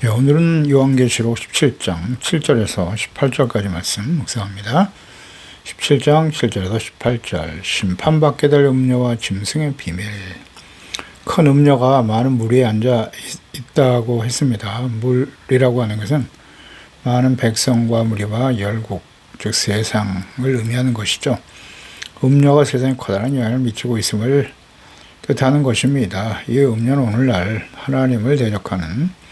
네, 오늘은 요한계시록 17장 7절에서 18절까지 말씀 묵상합니다. 17장 7절에서 18절 심판받게 될 음녀와 짐승의 비밀. 큰 음녀가 많은 물 위에 앉아 있다고 했습니다. 물이라고 하는 것은 많은 백성과 무리와 열국, 즉 세상을 의미하는 것이죠. 음녀가 세상에 커다란 영향을 미치고 있음을 뜻하는 것입니다. 이 음녀는 오늘날 하나님을 대적하는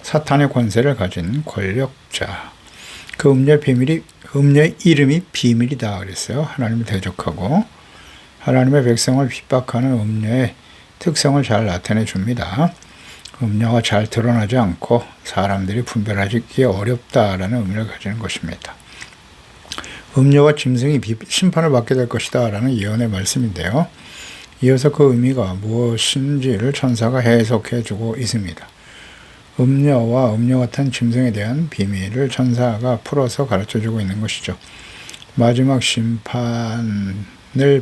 사탄의 권세를 가진 권력자. 그 음녀의 이름이 비밀이다 그랬어요. 하나님을 대적하고 하나님의 백성을 핍박하는 음녀의 특성을 잘 나타내 줍니다. 음녀가 잘 드러나지 않고 사람들이 분별하기 어렵다라는 의미를 가지는 것입니다. 음녀와 짐승이 심판을 받게 될 것이다 라는 예언의 말씀인데요. 이어서 그 의미가 무엇인지를 천사가 해석해 주고 있습니다. 음녀와 음녀 같은 짐승에 대한 비밀을 천사가 풀어서 가르쳐 주고 있는 것이죠. 마지막 심판을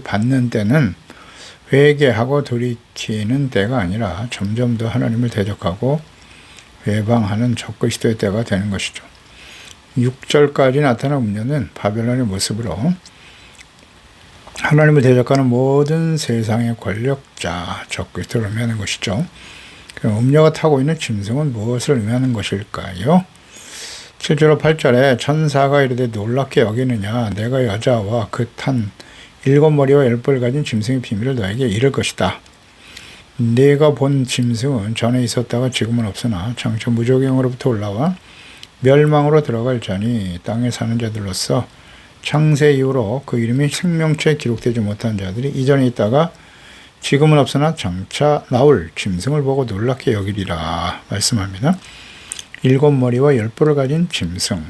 받는 때는 회개하고 돌이키는 때가 아니라 점점 더 하나님을 대적하고 회방하는 적그리스도의 때가 되는 것이죠. 6절까지 나타난 음녀는 바벨론의 모습으로 하나님을 대적하는 모든 세상의 권력자, 적그리스도를 의미하는 것이죠. 그럼 음녀가 타고 있는 짐승은 무엇을 의미하는 것일까요? 7절 8절에 천사가 이르되 놀랍게 여기느냐, 내가 여자와 그 탄 7머리와 10뿔을 가진 짐승의 비밀을 너에게 이를 것이다. 네가 본 짐승은 전에 있었다가 지금은 없으나 장차 무조경으로부터 올라와 멸망으로 들어갈 자니 땅에 사는 자들로서 창세 이후로 그 이름이 생명冊에 기록되지 못한 자들이 이전에 있다가 지금은 없으나 장차 나올 짐승을 보고 놀랍게 여기리라 말씀합니다. 7머리와 10뿔을 가진 짐승.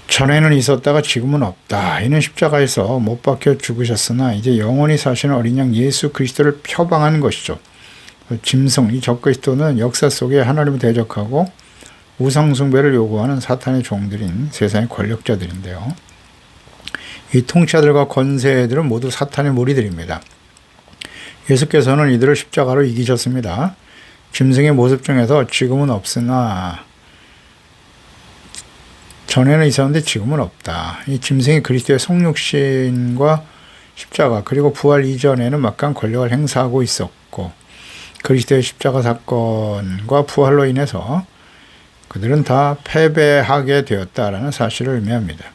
전에는 있었다가 지금은 없다. 이는 십자가에서 못 박혀 죽으셨으나 이제 영원히 사시는 어린 양 예수 그리스도를 표방하는 것이죠. 짐승, 이 적그리스도는 역사 속에 하나님을 대적하고 우상숭배를 요구하는 사탄의 종들인 세상의 권력자들인데요. 이 통치자들과 권세들은 모두 사탄의 무리들입니다. 예수께서는 이들을 십자가로 이기셨습니다. 짐승의 모습 중에서 지금은 없으나 전에는 있었는데 지금은 없다. 이 짐승이 그리스도의 성육신과 십자가 그리고 부활 이전에는 막강 권력을 행사하고 있었고 그리스도의 십자가 사건과 부활로 인해서 그들은 다 패배하게 되었다라는 사실을 의미합니다.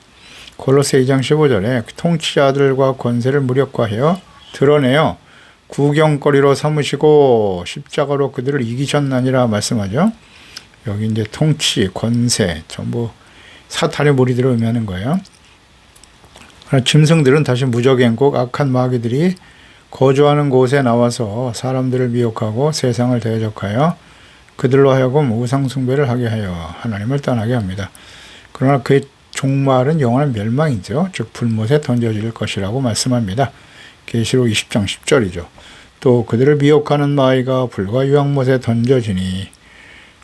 골로새 2장 15절에 통치자들과 권세를 무력화하여 드러내어 구경거리로 삼으시고 십자가로 그들을 이기셨나니라 말씀하죠. 여기 이제 통치, 권세, 전부 사탄의 무리들을 의미하는 거예요. 그러나 짐승들은 다시 무적행국, 악한 마귀들이 거주하는 곳에 나와서 사람들을 미혹하고 세상을 대적하여 그들로 하여금 우상숭배를 하게 하여 하나님을 떠나게 합니다. 그러나 그의 종말은 영원한 멸망이죠. 즉 불못에 던져질 것이라고 말씀합니다. 계시록 20장 10절이죠. 또 그들을 미혹하는 마귀가 불과 유황못에 던져지니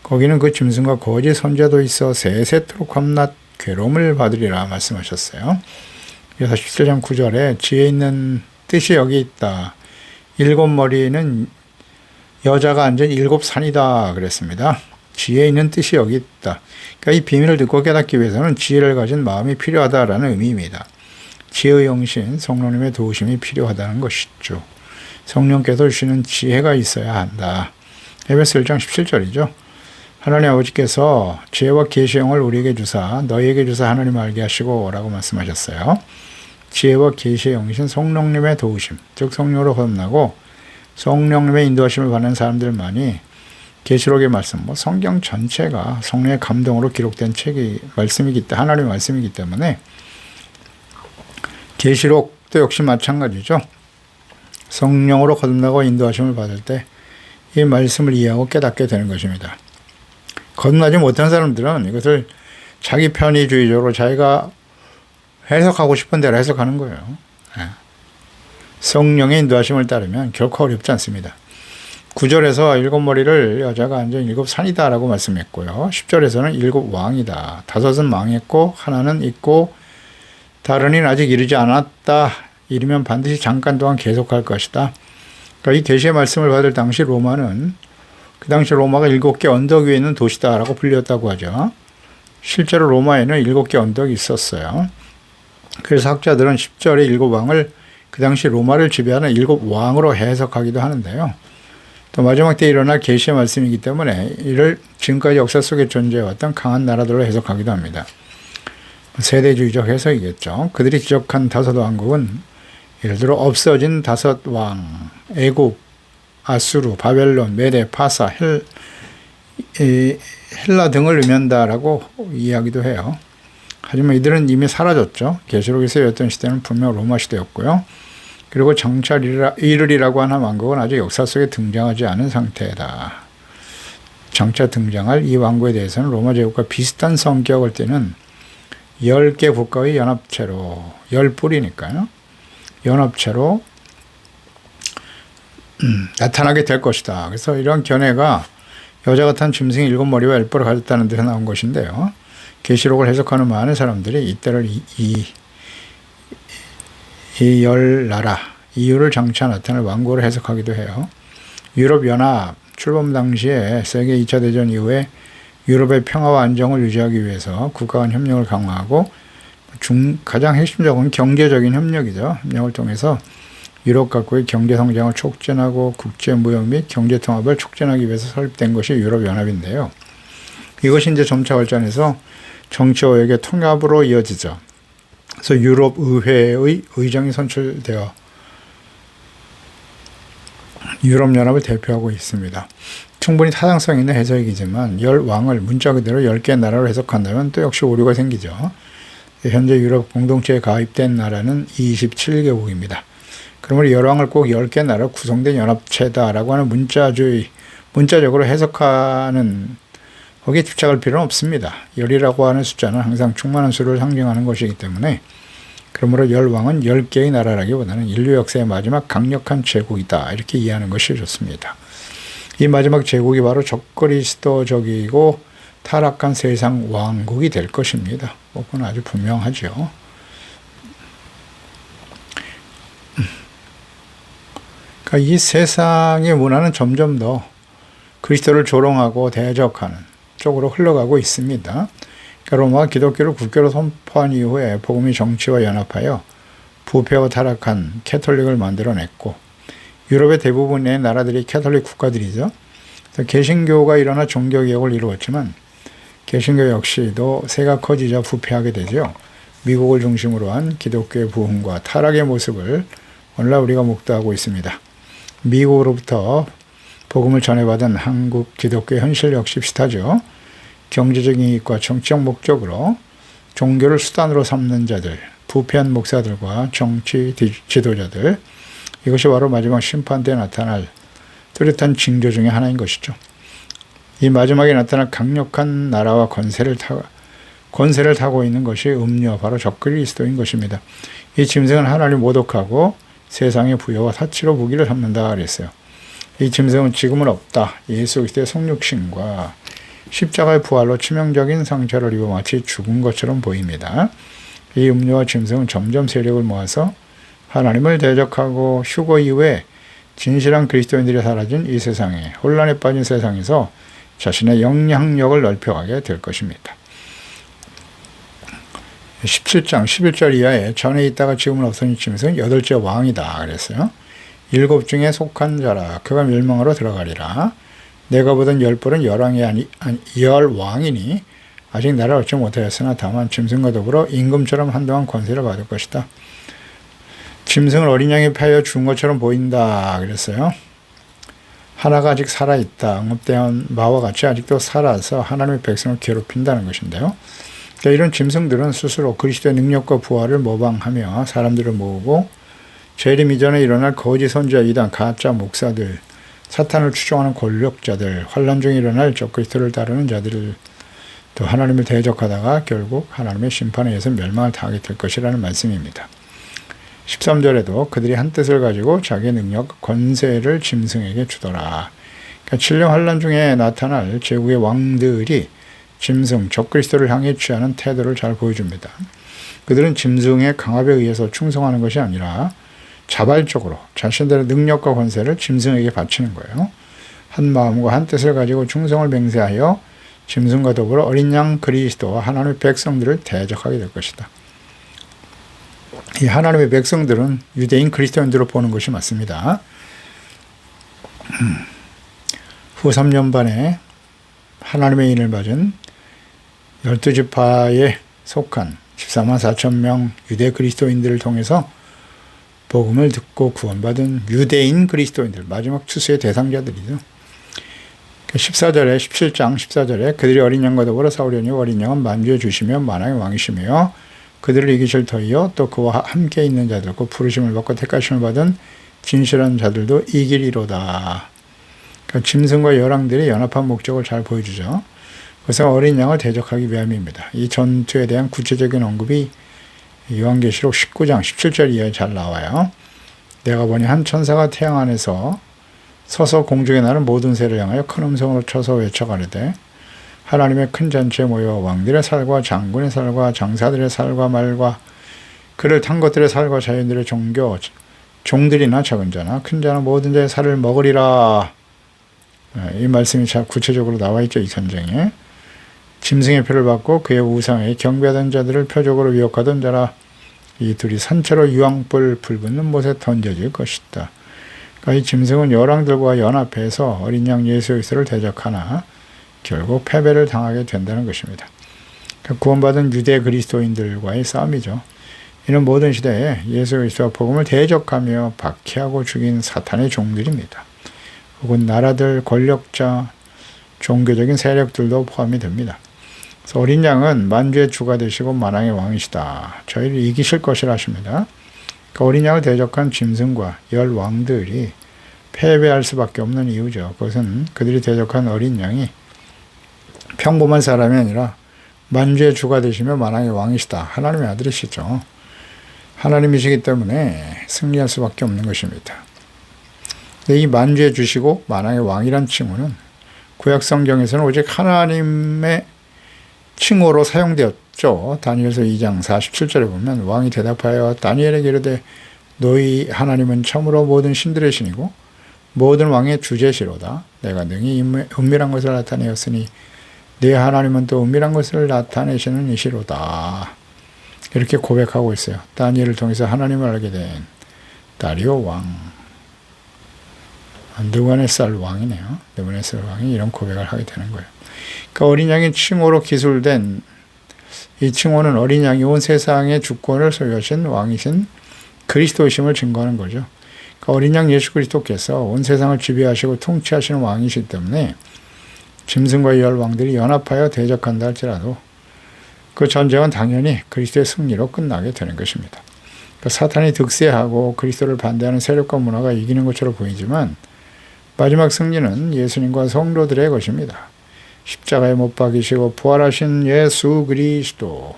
거기는 그 짐승과 거짓 선자도 있어 세세토록 밤낮 괴로움을 받으리라 말씀하셨어요. 그래서 17장 9절에 지혜 있는 뜻이 여기 있다. 7머리는 여자가 앉은 7산이다 그랬습니다. 지혜 있는 뜻이 여기 있다. 그러니까 이 비밀을 듣고 깨닫기 위해서는 지혜를 가진 마음이 필요하다라는 의미입니다. 지혜의 영신, 성령님의 도우심이 필요하다는 것이죠. 성령께서 주시는 지혜가 있어야 한다. 에베소 1장 17절이죠. 하나님 아버지께서 지혜와 계시의 영을 우리에게 주사 너희에게 주사 하나님 알게 하시고 라고 말씀하셨어요. 지혜와 계시의 영이신 성령님의 도우심, 즉 성령으로 거듭나고 성령님의 인도하심을 받는 사람들만이 계시록의 말씀, 성경 전체가 성령의 감동으로 기록된 말씀이기 때문에 하나님의 말씀이기 때문에 계시록도 역시 마찬가지죠. 성령으로 거듭나고 인도하심을 받을 때 이 말씀을 이해하고 깨닫게 되는 것입니다. 거듭나지 못한 사람들은 이것을 자기 편의주의적으로 자기가 해석하고 싶은 대로 해석하는 거예요. 성령의 인도하심을 따르면 결코 어렵지 않습니다. 9절에서 7머리를 여자가 앉은 7산이다 라고 말씀했고요. 10절에서는 7왕이다. 5은 망했고 하나는 있고 다른 이는 아직 이르지 않았다. 이르면 반드시 잠깐 동안 계속할 것이다. 그러니까 이 계시의 말씀을 받을 당시 로마는 그 당시 로마가 7개 언덕 위에 있는 도시다라고 불렸다고 하죠. 실제로 로마에는 7개 언덕이 있었어요. 그래서 학자들은 10절의 7왕을 그 당시 로마를 지배하는 7왕으로 해석하기도 하는데요. 또 마지막 때 일어날 계시의 말씀이기 때문에 이를 지금까지 역사 속에 존재해왔던 강한 나라들로 해석하기도 합니다. 세대주의적 해석이겠죠. 그들이 지적한 5왕국은 예를 들어 없어진 5왕, 애굽, 아수르, 바벨론, 메데, 파사, 헬라 등을 의미한다라고 이야기도 해요. 하지만 이들은 이미 사라졌죠. 계시록에서 였던 시대는 분명 로마 시대였고요. 그리고 정차 이르리라고 하는 왕국은 아직 역사 속에 등장하지 않은 상태다. 장차 등장할 이 왕국에 대해서는 로마 제국과 비슷한 성격을 띠는 10개 국가의 연합체로, 10뿌리니까요. 연합체로 나타나게 될 것이다. 그래서 이런 견해가 여자 같은 짐승이 7머리와 10뿔을 가졌다는 데서 나온 것인데요. 계시록을 해석하는 많은 사람들이 이때를 이 열 나라, 이유를 장차 나타날 왕국으로 해석하기도 해요. 유럽연합 출범 당시에 세계 2차 대전 이후에 유럽의 평화와 안정을 유지하기 위해서 국가 간 협력을 강화하고 가장 핵심적인 경제적인 협력이죠. 협력을 통해서 유럽 각국의 경제 성장을 촉진하고 국제 무역 및 경제 통합을 촉진하기 위해서 설립된 것이 유럽연합인데요. 이것이 이제 점차 발전해서 정치와 외교 통합으로 이어지죠. 그래서 유럽 의회의 의장이 선출되어 유럽연합을 대표하고 있습니다. 충분히 타당성 있는 해석이지만 10왕을 문자 그대로 10개 나라로 해석한다면 또 역시 오류가 생기죠. 현재 유럽 공동체에 가입된 나라는 27개국입니다. 그러므로 10왕을 꼭 10개 나라로 구성된 연합체다라고 하는 문자적으로 해석하는 거기에 집착할 필요는 없습니다. 10이라고 하는 숫자는 항상 충만한 수를 상징하는 것이기 때문에 그러므로 10왕은 10개의 나라라기보다는 인류 역사의 마지막 강력한 제국이다. 이렇게 이해하는 것이 좋습니다. 이 마지막 제국이 바로 적그리스도적이고 타락한 세상 왕국이 될 것입니다. 그건 아주 분명하죠. 그러니까 이 세상의 문화는 점점 더 그리스도를 조롱하고 대적하는 쪽으로 흘러가고 있습니다. 로마가 기독교를 국교로 선포한 이후에 복음이 정치와 연합하여 부패와 타락한 캐톨릭을 만들어냈고 유럽의 대부분의 나라들이 캐톨릭 국가들이죠. 개신교가 일어나 종교개혁을 이루었지만 개신교 역시도 새가 커지자 부패하게 되죠. 미국을 중심으로 한 기독교의 부흥과 타락의 모습을 오늘날 우리가 목도하고 있습니다. 미국으로부터 복음을 전해받은 한국 기독교의 현실 역시 비슷하죠. 경제적인 이익과 정치적 목적으로 종교를 수단으로 삼는 자들, 부패한 목사들과 정치 지도자들, 이것이 바로 마지막 심판 때에 나타날 뚜렷한 징조 중에 하나인 것이죠. 이 마지막에 나타날 강력한 나라와 권세를 타고 있는 것이 음료, 바로 적그리스도인 것입니다. 이 짐승은 하나님을 모독하고 세상의 부여와 사치로 무기를 삼는다 그랬어요. 이 짐승은 지금은 없다. 예수 그리스도의 성육신과 십자가의 부활로 치명적인 상처를 입어 마치 죽은 것처럼 보입니다. 이 음료와 짐승은 점점 세력을 모아서 하나님을 대적하고 휴거 이후에 진실한 그리스도인들이 사라진 이 세상에, 혼란에 빠진 세상에서 자신의 영향력을 넓혀가게 될 것입니다. 17장 11절 이하에 전에 있다가 지금은 없어진 짐승은 8째 왕이다 그랬어요. 7 중에 속한 자라 그가 멸망으로 들어가리라. 내가 보던 10뿔은 10왕이니 아직 나를 얻지 못하였으나 다만 짐승과 더불어 임금처럼 한동안 권세를 받을 것이다. 짐승을 어린 양이 패하여 죽은 것처럼 보인다 그랬어요. 하나가 아직 살아있다. 응급대한 마와 같이 아직도 살아서 하나님의 백성을 괴롭힌다는 것인데요. 그러니까 이런 짐승들은 스스로 그리스도의 능력과 부활을 모방하며 사람들을 모으고 재림 이전에 일어날 거짓 선지자 이단, 가짜 목사들, 사탄을 추종하는 권력자들, 환란 중에 일어날 적그리스도를 따르는 자들을 또 하나님을 대적하다가 결국 하나님의 심판에 의해서 멸망을 당하게 될 것이라는 말씀입니다. 13절에도 그들이 한 뜻을 가지고 자기의 능력, 권세를 짐승에게 주더라. 그러니까 7년 환란 중에 나타날 제국의 왕들이 짐승, 적그리스도를 향해 취하는 태도를 잘 보여줍니다. 그들은 짐승의 강압에 의해서 충성하는 것이 아니라 자발적으로 자신들의 능력과 권세를 짐승에게 바치는 거예요. 한 마음과 한 뜻을 가지고 충성을 맹세하여 짐승과 더불어 어린 양 그리스도와 하나님의 백성들을 대적하게 될 것이다. 이 하나님의 백성들은 유대인 그리스도인들로 보는 것이 맞습니다. 후 3년 반에 하나님의 인을 받은 12지파에 속한 14만 4천 명 유대 그리스도인들을 통해서 복음을 듣고 구원받은 유대인 그리스도인들, 마지막 추수의 대상자들이죠. 14절에 17장 14절에 그들이 어린 양과 더불어 싸우려니 어린 양은 만주에 주시며 만왕의 왕이시며 그들을 이기실 터이요 또 그와 함께 있는 자들과 부르심을 받고 택하심을 받은 진실한 자들도 이기리로다. 그러니까 짐승과 열왕들이 연합한 목적을 잘 보여주죠. 그래서 어린 양을 대적하기 위함입니다. 이 전투에 대한 구체적인 언급이 요한계시록 19장 17절 이하에 잘 나와요. 내가 보니 한 천사가 태양 안에서 서서 공중에 나는 모든 새를 향하여 큰 음성으로 쳐서 외쳐가르되 하나님의 큰 잔치에 모여 왕들의 살과 장군의 살과 장사들의 살과 말과 그를 탄 것들의 살과 자연들의 종교 종들이나 적은 자나 큰 자나 모든 자의 살을 먹으리라. 이 말씀이 잘 구체적으로 나와 있죠. 이 선쟁에 짐승의 표를 받고 그의 우상에 경배하던 자들을 표적으로 위협하던 자라. 이 둘이 산채로 유황불 불붙는 못에 던져질 것이다. 그러니까 이 짐승은 열왕들과 연합해서 어린 양 예수 그리스도를 대적하나 결국 패배를 당하게 된다는 것입니다. 그러니까 구원받은 유대 그리스도인들과의 싸움이죠. 이는 모든 시대에 예수 그리스도와 복음을 대적하며 박해하고 죽인 사탄의 종들입니다. 혹은 나라들, 권력자, 종교적인 세력들도 포함이 됩니다. 그래서 어린 양은 만주의 주가 되시고 만왕의 왕이시다. 저희를 이기실 것이라 하십니다. 그 어린 양을 대적한 짐승과 열 왕들이 패배할 수밖에 없는 이유죠. 그것은 그들이 대적한 어린 양이 평범한 사람이 아니라 만주의 주가 되시며 만왕의 왕이시다. 하나님의 아들이시죠. 하나님이시기 때문에 승리할 수밖에 없는 것입니다. 이 만주의 주시고 만왕의 왕이란 칭호는 구약 성경에서는 오직 하나님의 칭호로 사용되었죠. 다니엘서 2장 47절에 보면 왕이 대답하여 다니엘에게 이르되 너희 하나님은 참으로 모든 신들의 신이고 모든 왕의 주제시로다. 내가 능히 은밀한 것을 나타내었으니 네 하나님은 또 은밀한 것을 나타내시는 이시로다. 이렇게 고백하고 있어요. 다니엘을 통해서 하나님을 알게 된 다리오 왕. 느부갓네살 왕이네요. 느부갓네살 왕이 이런 고백을 하게 되는 거예요. 그러니까 어린 양의 칭호로 기술된 이 칭호는 어린 양이 온 세상의 주권을 소유하신 왕이신 그리스도이심을 증거하는 거죠. 그러니까 어린 양 예수 그리스도께서 온 세상을 지배하시고 통치하시는 왕이시기 때문에 짐승과 열 왕들이 연합하여 대적한다 할지라도 그 전쟁은 당연히 그리스도의 승리로 끝나게 되는 것입니다. 그러니까 사탄이 득세하고 그리스도를 반대하는 세력과 문화가 이기는 것처럼 보이지만 마지막 승리는 예수님과 성도들의 것입니다. 십자가에 못 박이시고 부활하신 예수 그리스도,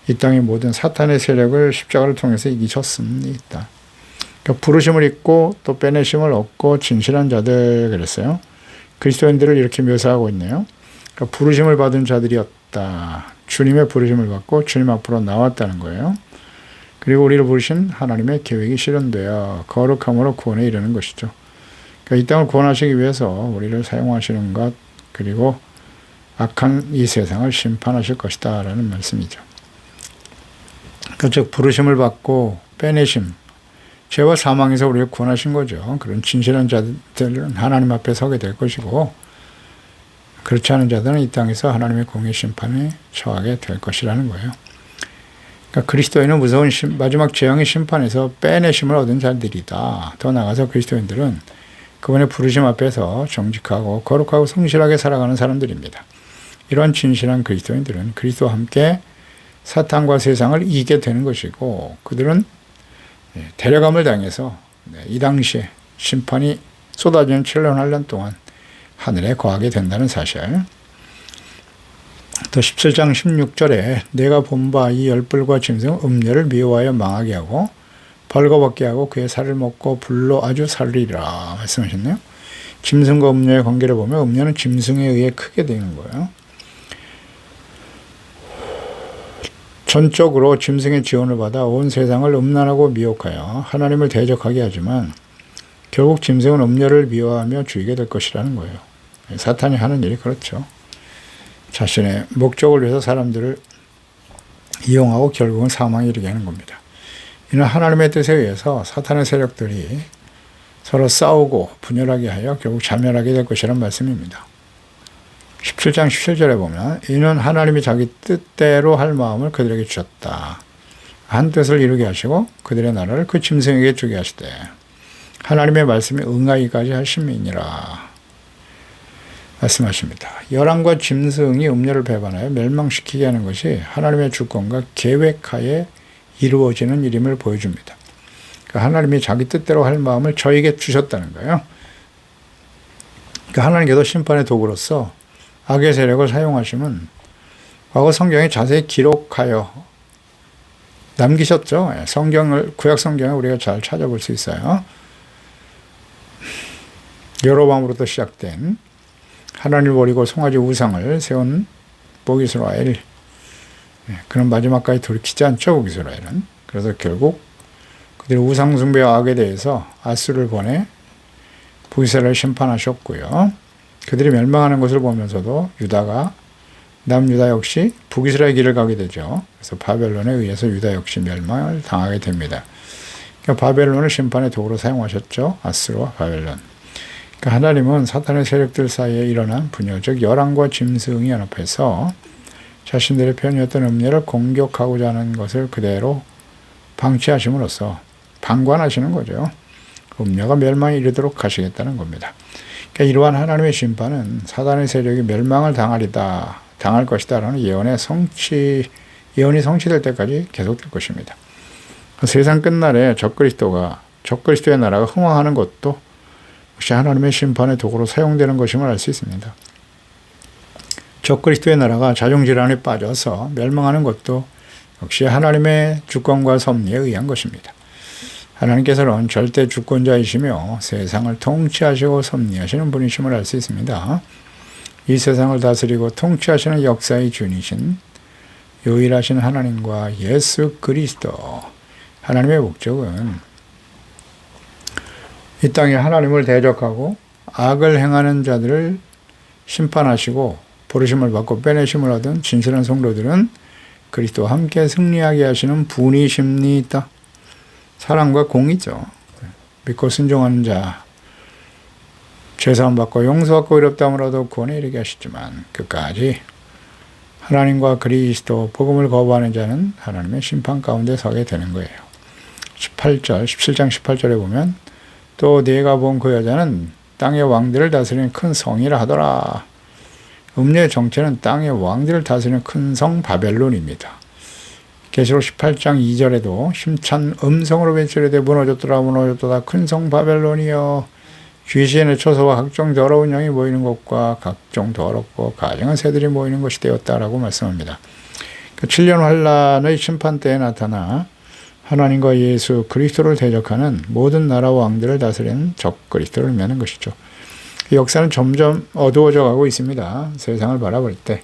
이 땅의 모든 사탄의 세력을 십자가를 통해서 이기셨습니다. 그러니까 부르심을 입고 또 빼내심을 얻고 진실한 자들 그랬어요. 그리스도인들을 이렇게 묘사하고 있네요. 그러니까 부르심을 받은 자들이었다. 주님의 부르심을 받고 주님 앞으로 나왔다는 거예요. 그리고 우리를 부르신 하나님의 계획이 실현되어 거룩함으로 구원에 이르는 것이죠. 그러니까 이 땅을 구원하시기 위해서 우리를 사용하시는 것, 그리고 악한 이 세상을 심판하실 것이다 라는 말씀이죠. 그러니까 즉 부르심을 받고 빼내심, 죄와 사망에서 우리를 구원하신 거죠. 그런 진실한 자들은 하나님 앞에 서게 될 것이고 그렇지 않은 자들은 이 땅에서 하나님의 공의 심판에 처하게 될 것이라는 거예요. 그러니까 그리스도인은 무서운 마지막 재앙의 심판에서 빼내심을 얻은 자들이다. 더 나아가서 그리스도인들은 그분의 부르심 앞에서 정직하고 거룩하고 성실하게 살아가는 사람들입니다. 이러한 진실한 그리스도인들은 그리스도와 함께 사탄과 세상을 이기게 되는 것이고 그들은 데려감을 당해서 이 당시에 심판이 쏟아지는 7년 8년 동안 하늘에 거하게 된다는 사실. 또 17장 16절에 내가 본 바 이 열불과 짐승 음녀를 미워하여 망하게 하고 벌거벗게 하고 그의 살을 먹고 불로 아주 살리리라 말씀하셨네요. 짐승과 음녀의 관계를 보면 음녀는 짐승에 의해 크게 되는 거예요. 전적으로 짐승의 지원을 받아 온 세상을 음란하고 미혹하여 하나님을 대적하게 하지만 결국 짐승은 음녀를 미워하며 죽이게 될 것이라는 거예요. 사탄이 하는 일이 그렇죠. 자신의 목적을 위해서 사람들을 이용하고 결국은 사망에 이르게 하는 겁니다. 이는 하나님의 뜻에 의해서 사탄의 세력들이 서로 싸우고 분열하게 하여 결국 자멸하게 될 것이라는 말씀입니다. 17장 17절에 보면 이는 하나님이 자기 뜻대로 할 마음을 그들에게 주셨다. 한 뜻을 이루게 하시고 그들의 나라를 그 짐승에게 주게 하시되 하나님의 말씀에 응하기까지 하심이니라 말씀하십니다. 열왕과 짐승이 음녀를 배반하여 멸망시키게 하는 것이 하나님의 주권과 계획하에 이루어지는 일임을 보여줍니다. 그러니까 하나님이 자기 뜻대로 할 마음을 저에게 주셨다는 거예요. 그러니까 하나님께서 심판의 도구로서 악의 세력을 사용하시면 과거 성경에 자세히 기록하여 남기셨죠. 성경을, 구약 성경을 우리가 잘 찾아볼 수 있어요. 여로보암으로부터 시작된 하나님을 버리고 송아지 우상을 세운 북이스라엘, 그런 마지막까지 돌이키지 않죠, 북이스라엘은. 그래서 결국 그들의 우상 숭배와 악에 대해서 아수를 보내 북이스라엘을 심판하셨고요. 그들이 멸망하는 것을 보면서도 유다가 남유다 역시 북이스라엘 길을 가게 되죠. 그래서 바벨론에 의해서 유다 역시 멸망을 당하게 됩니다. 그러니까 바벨론을 심판의 도구로 사용하셨죠. 아수르와 바벨론. 그러니까 하나님은 사탄의 세력들 사이에 일어난 분열, 즉 열왕과 짐승이 연합해서 자신들의 편이었던 음녀를 공격하고자 하는 것을 그대로 방치하심으로써 방관하시는 거죠. 음녀가 멸망에 이르도록 하시겠다는 겁니다. 그러니까 이러한 하나님의 심판은 사탄의 세력이 멸망을 당할 것이다라는 예언이 성취될 때까지 계속될 것입니다. 세상 끝날에 적그리스도의 나라가 흥왕하는 것도 역시 하나님의 심판의 도구로 사용되는 것임을 알 수 있습니다. 적그리스도의 나라가 자중질환에 빠져서 멸망하는 것도 역시 하나님의 주권과 섭리에 의한 것입니다. 하나님께서는 절대 주권자이시며 세상을 통치하시고 섭리하시는 분이심을 알 수 있습니다. 이 세상을 다스리고 통치하시는 역사의 주인이신 유일하신 하나님과 예수 그리스도, 하나님의 목적은 이 땅에 하나님을 대적하고 악을 행하는 자들을 심판하시고 부르심을 받고 빼내심을 얻은 진실한 성도들은 그리스도와 함께 승리하게 하시는 분이십니다. 사랑과 공의죠. 믿고 순종하는 자, 죄사함 받고 용서받고 의롭다함을 얻어 구원에 이르게 하시지만 끝까지 하나님과 그리스도 복음을 거부하는 자는 하나님의 심판 가운데 서게 되는 거예요. 17장 18절에 보면 또 네가 본 그 여자는 땅의 왕들을 다스리는 큰 성이라 하더라. 음녀의 정체는 땅의 왕들을 다스리는 큰 성 바벨론입니다. 계시록 18장 2절에도 힘찬 음성으로 외치려되 무너졌도다 큰 성 바벨론이여, 귀신의 초소와 각종 더러운 영이 모이는 곳과 각종 더럽고 가증한 새들이 모이는 것이 되었다라고 말씀합니다. 그 7년 환란의 심판 때에 나타나 하나님과 예수 그리스도를 대적하는 모든 나라 왕들을 다스리는 적그리스도를 의미하는 것이죠. 이 역사는 점점 어두워져 가고 있습니다. 세상을 바라볼 때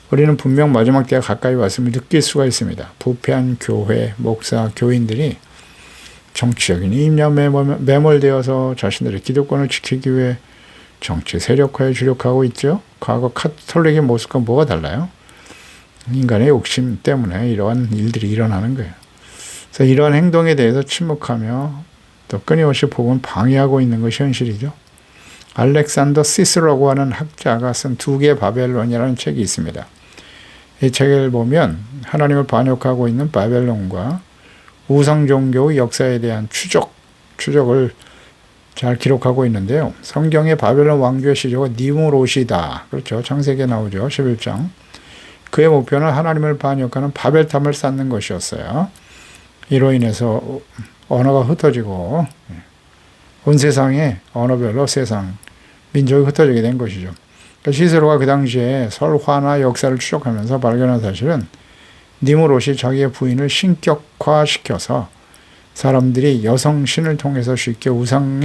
우리는 분명 마지막 때가 가까이 왔음을 느낄 수가 있습니다. 부패한 교회, 목사, 교인들이 정치적인 이익에 매몰되어서 자신들의 기득권을 지키기 위해 정치 세력화에 주력하고 있죠. 과거 카톨릭의 모습과 뭐가 달라요? 인간의 욕심 때문에 이러한 일들이 일어나는 거예요. 그래서 이러한 행동에 대해서 침묵하며 또 끊임없이 복음을 방해하고 있는 것이 현실이죠. 알렉산더 시스로라고 하는 학자가 쓴 두 개의 바벨론이라는 책이 있습니다. 이 책을 보면 하나님을 반역하고 있는 바벨론과 우상 종교의 역사에 대한 추적을 잘 기록하고 있는데요. 성경의 바벨론 왕조의 시조가 니무롯이다. 그렇죠. 창세기에 나오죠. 11장. 그의 목표는 하나님을 반역하는 바벨탑을 쌓는 것이었어요. 이로 인해서 언어가 흩어지고 온 세상에 언어별로 민족이 흩어지게 된 것이죠. 시스로가 그 당시에 설화나 역사를 추적하면서 발견한 사실은 니무롯이 자기의 부인을 신격화시켜서 사람들이 여성 신을 통해서 쉽게 우상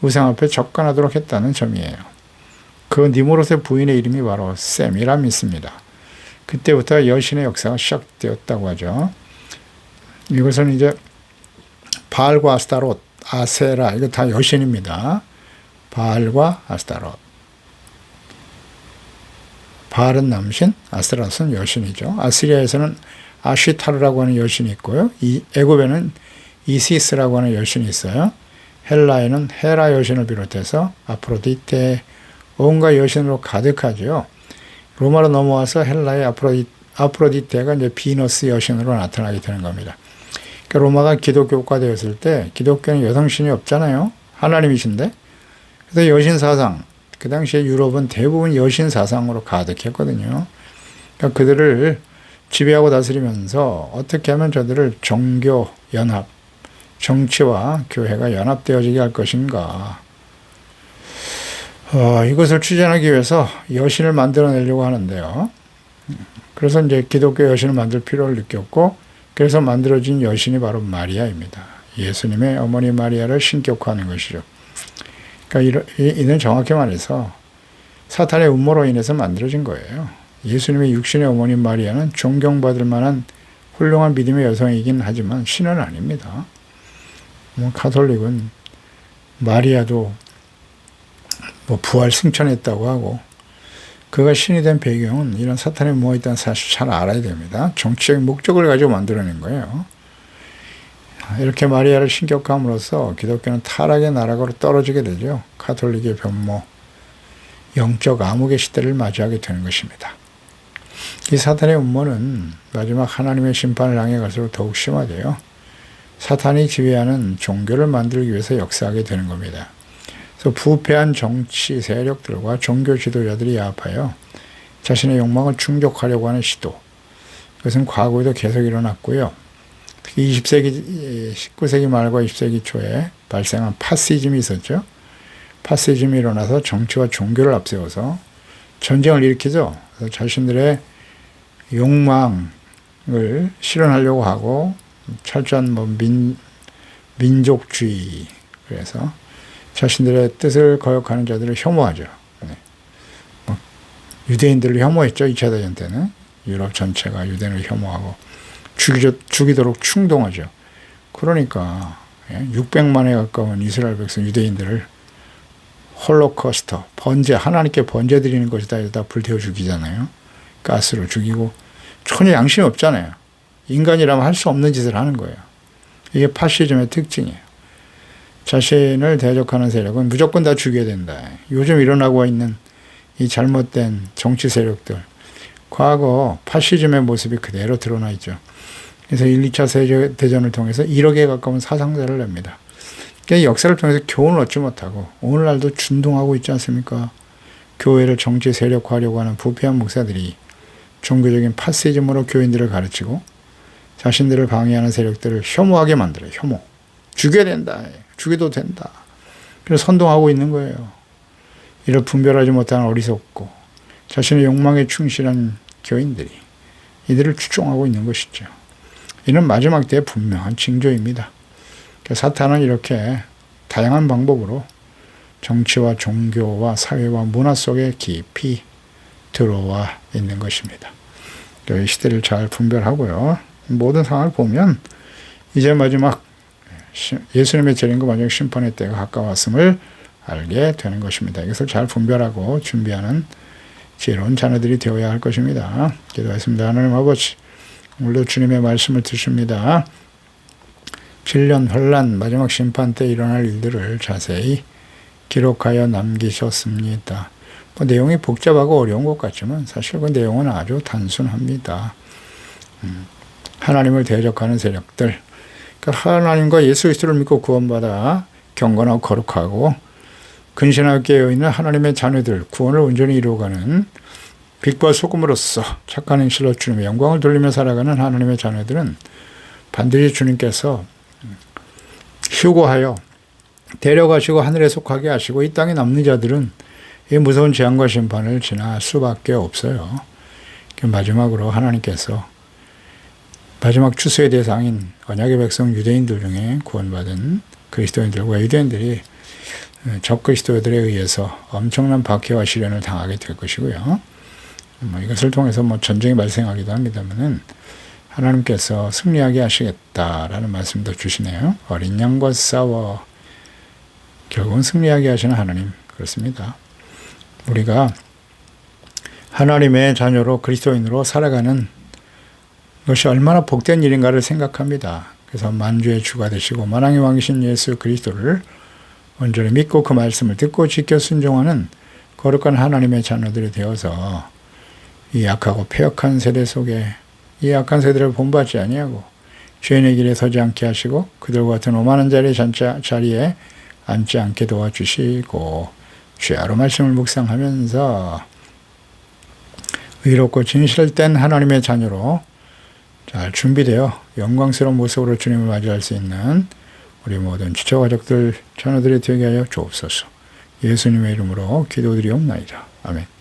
앞에 접근하도록 했다는 점이에요. 그 니무롯의 부인의 이름이 바로 세미라미스입니다. 그때부터 여신의 역사가 시작되었다고 하죠. 이것은 이제 바알과 아세라, 이거 다 여신입니다. 바알과 아스타롯. 바알은 남신, 아스타롯은 여신이죠. 아시리아에서는 아시타르라고 하는 여신이 있고요. 애굽에는 이시스라고 하는 여신이 있어요. 헬라에는 헤라 여신을 비롯해서 아프로디테, 온갖 여신으로 가득하죠. 로마로 넘어와서 헬라의 아프로디테가 이제 비너스 여신으로 나타나게 되는 겁니다. 그러니까 로마가 기독교가 되었을 때 기독교는 여성신이 없잖아요. 하나님이신데. 그래서 여신 사상, 그 당시에 유럽은 대부분 여신 사상으로 가득했거든요. 그러니까 그들을 지배하고 다스리면서 어떻게 하면 저들을 종교 연합, 정치와 교회가 연합되어지게 할 것인가. 이것을 추진하기 위해서 여신을 만들어내려고 하는데요. 그래서 이제 기독교 여신을 만들 필요를 느꼈고, 그래서 만들어진 여신이 바로 마리아입니다. 예수님의 어머니 마리아를 신격화하는 것이죠. 그러니까 이는 정확히 말해서 사탄의 음모로 인해서 만들어진 거예요. 예수님의 육신의 어머니 마리아는 존경받을 만한 훌륭한 믿음의 여성이긴 하지만 신은 아닙니다. 가톨릭은 마리아도 부활 승천했다고 하고, 그가 신이 된 배경은 이런 사탄의 음모가 있다는 사실 잘 알아야 됩니다. 정치적인 목적을 가지고 만들어낸 거예요. 이렇게 마리아를 신격화함으로써 기독교는 타락의 나락으로 떨어지게 되죠. 가톨릭의 변모, 영적 암흑의 시대를 맞이하게 되는 것입니다. 이 사탄의 음모는 마지막 하나님의 심판을 향해 갈수록 더욱 심화돼요. 사탄이 지배하는 종교를 만들기 위해서 역사하게 되는 겁니다. 그래서 부패한 정치 세력들과 종교 지도자들이 야합하여 자신의 욕망을 충족하려고 하는 시도. 그것은 과거에도 계속 일어났고요. 특히 19세기 말과 20세기 초에 발생한 파시즘이 있었죠. 파시즘이 일어나서 정치와 종교를 앞세워서 전쟁을 일으키죠. 그래서 자신들의 욕망을 실현하려고 하고, 철저한 민족주의, 그래서 자신들의 뜻을 거역하는 자들을 혐오하죠. 유대인들을 혐오했죠. 2차 대전 때는 유럽 전체가 유대인을 혐오하고 죽이도록 충동하죠. 그러니까 600만에 가까운 이스라엘 백성 유대인들을 홀로코스터, 번제, 하나님께 번제 드리는 것이다 해서 불태워 죽이잖아요. 가스로 죽이고, 전혀 양심이 없잖아요. 인간이라면 할 수 없는 짓을 하는 거예요. 이게 파시즘의 특징이에요. 자신을 대적하는 세력은 무조건 다 죽여야 된다. 요즘 일어나고 있는 이 잘못된 정치 세력들, 과거 파시즘의 모습이 그대로 드러나 있죠. 그래서 1, 2차 세계대전을 통해서 1억에 가까운 사상자를 냅니다. 그러니까 역사를 통해서 교훈을 얻지 못하고 오늘날도 준동하고 있지 않습니까? 교회를 정치 세력화하려고 하는 부패한 목사들이 종교적인 파시즘으로 교인들을 가르치고 자신들을 방해하는 세력들을 혐오하게 만들어요. 혐오. 죽여야 된다. 죽여도 된다. 그래서 선동하고 있는 거예요. 이를 분별하지 못하는 어리석고 자신의 욕망에 충실한 교인들이 이들을 추종하고 있는 것이죠. 이는 마지막 때의 분명한 징조입니다. 사탄은 이렇게 다양한 방법으로 정치와 종교와 사회와 문화 속에 깊이 들어와 있는 것입니다. 이 시대를 잘 분별하고요. 모든 상황을 보면 이제 마지막 예수님의 재림과 마지막 심판의 때가 가까웠음을 알게 되는 것입니다. 이것을 잘 분별하고 준비하는 지혜로운 자녀들이 되어야 할 것입니다. 기도하겠습니다. 하나님 아버지, 오늘도 주님의 말씀을 듣습니다. 질련, 혼란, 마지막 심판 때 일어날 일들을 자세히 기록하여 남기셨습니다. 내용이 복잡하고 어려운 것 같지만 사실 그 내용은 아주 단순합니다. 하나님을 대적하는 세력들, 그러니까 하나님과 예수 그리스도를 믿고 구원받아 경건하고 거룩하고 근신하게 깨어있는 하나님의 자녀들, 구원을 온전히 이루어가는 빛과 소금으로서 착한 행실로 주님의 영광을 돌리며 살아가는 하나님의 자녀들은 반드시 주님께서 휴거하여 데려가시고 하늘에 속하게 하시고, 이 땅에 남는 자들은 이 무서운 재앙과 심판을 지날 수밖에 없어요. 마지막으로 하나님께서 마지막 추수의 대상인 언약의 백성 유대인들 중에 구원받은 그리스도인들과 유대인들이 적그리스도들에 의해서 엄청난 박해와 시련을 당하게 될 것이고요. 이것을 통해서 전쟁이 발생하기도 합니다만은 하나님께서 승리하게 하시겠다라는 말씀도 주시네요. 어린 양과 싸워 결국은 승리하게 하시는 하나님. 그렇습니다. 우리가 하나님의 자녀로 그리스도인으로 살아가는 것이 얼마나 복된 일인가를 생각합니다. 그래서 만주의 주가 되시고 만왕의 왕이신 예수 그리스도를 온전히 믿고 그 말씀을 듣고 지켜 순종하는 거룩한 하나님의 자녀들이 되어서 이 악하고 패역한 세대 속에 이 악한 세대를 본받지 아니하고 죄인의 길에 서지 않게 하시고 그들과 같은 오만한 자리에 앉지 않게 도와주시고 주야로 말씀을 묵상하면서 의롭고 진실된 하나님의 자녀로 잘 준비되어 영광스러운 모습으로 주님을 맞이할 수 있는 우리 모든 지체가족들 자녀들이 되게 하여 주옵소서. 예수님의 이름으로 기도드리옵나이다. 아멘.